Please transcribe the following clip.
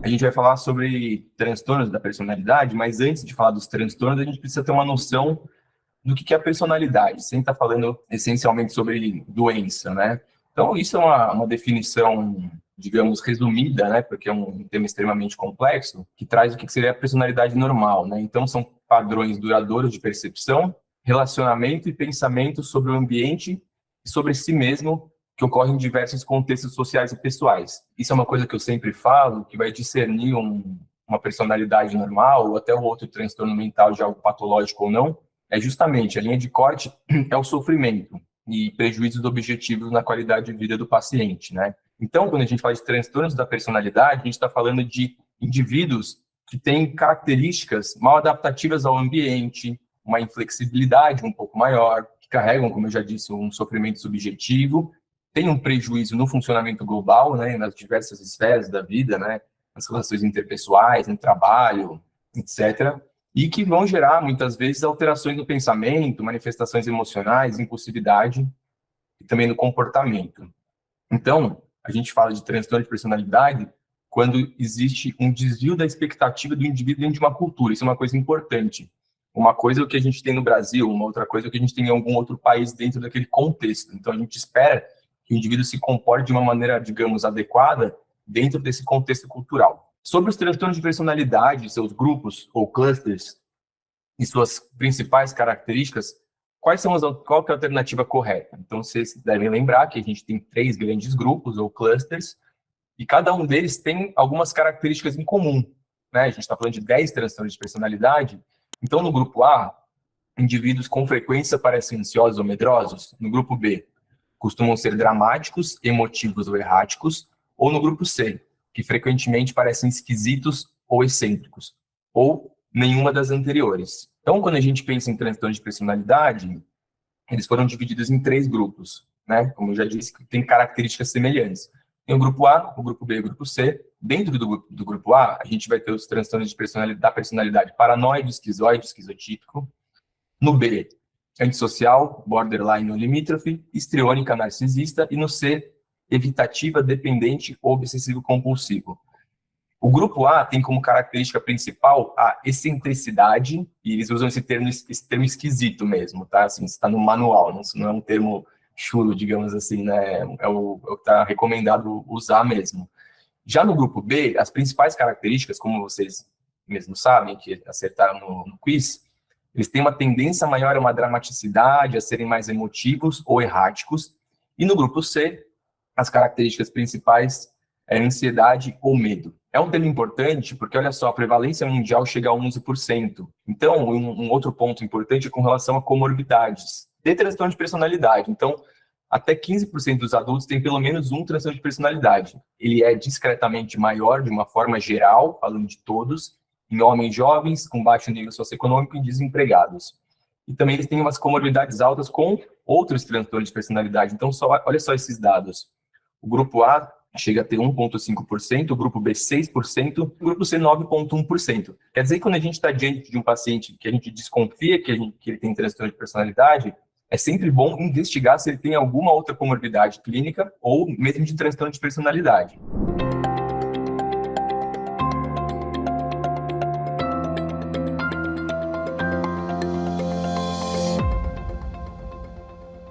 A gente vai falar sobre transtornos da personalidade, mas antes de falar dos transtornos, a gente precisa ter uma noção do que é a personalidade, sem estar falando essencialmente sobre doença, né? Então, isso é uma definição, digamos, resumida, né? Porque é um tema extremamente complexo, que traz o que seria a personalidade normal, né? Então, são padrões duradouros de percepção, relacionamento e pensamento sobre o ambiente e sobre si mesmo, que ocorrem em diversos contextos sociais e pessoais. Isso é uma coisa que eu sempre falo, que vai discernir uma personalidade normal ou até um outro transtorno mental de algo patológico ou não, é justamente a linha de corte é o sofrimento e prejuízos objetivos na qualidade de vida do paciente, né? Então, quando a gente fala de transtornos da personalidade, a gente está falando de indivíduos que têm características mal adaptativas ao ambiente, uma inflexibilidade um pouco maior, que carregam, como eu já disse, um sofrimento subjetivo, tem um prejuízo no funcionamento global, né, nas diversas esferas da vida, né, nas relações interpessoais, no trabalho, etc., e que vão gerar, muitas vezes, alterações no pensamento, manifestações emocionais, impulsividade e também no comportamento. Então, a gente fala de transtorno de personalidade quando existe um desvio da expectativa do indivíduo dentro de uma cultura. Isso é uma coisa importante. Uma coisa é o que a gente tem no Brasil, uma outra coisa é o que a gente tem em algum outro país dentro daquele contexto. Então, a gente espera que o indivíduo se comporte de uma maneira, digamos, adequada dentro desse contexto cultural. Sobre os transtornos de personalidade, seus grupos ou clusters e suas principais características, qual que é a alternativa correta? Então, vocês devem lembrar que a gente tem 3 grandes grupos ou clusters e cada um deles tem algumas características em comum, né? A gente está falando de 10 transtornos de personalidade. Então, no grupo A, indivíduos com frequência parecem ansiosos ou medrosos. No grupo B, costumam ser dramáticos, emotivos ou erráticos, ou no grupo C, que frequentemente parecem esquisitos ou excêntricos, ou nenhuma das anteriores. Então, quando a gente pensa em transtorno de personalidade, eles foram divididos em 3 grupos, né? Como eu já disse, que tem características semelhantes. Tem o grupo A, o grupo B e o grupo C. Dentro do grupo A, a gente vai ter os transtornos de da personalidade paranoide, esquizoide, esquizotípico. No B, antissocial, borderline ou limítrofe, histriônica, narcisista, e no C, evitativa, dependente ou obsessivo-compulsivo. O grupo A tem como característica principal a excentricidade, e eles usam esse termo esquisito mesmo, tá? Assim, está no manual, não é um termo chulo, digamos assim, né? É o que está recomendado usar mesmo. Já no grupo B, as principais características, como vocês mesmos sabem, que acertaram no quiz, eles têm uma tendência maior a uma dramaticidade, a serem mais emotivos ou erráticos. E no grupo C, as características principais é ansiedade ou medo. É um tema importante porque, olha só, a prevalência mundial chega a 11%. Então, um outro ponto importante é com relação a comorbidades de transtorno de personalidade. Então, até 15% dos adultos têm pelo menos um transtorno de personalidade. Ele é discretamente maior, de uma forma geral, falando de todos, em homens jovens, com baixo nível socioeconômico e desempregados. E também eles têm umas comorbidades altas com outros transtornos de personalidade. Então, olha só esses dados. O grupo A chega a ter 1,5%, o grupo B 6%, o grupo C 9,1%. Quer dizer que quando a gente está diante de um paciente que a gente desconfia que ele tem transtorno de personalidade, é sempre bom investigar se ele tem alguma outra comorbidade clínica ou mesmo de transtorno de personalidade.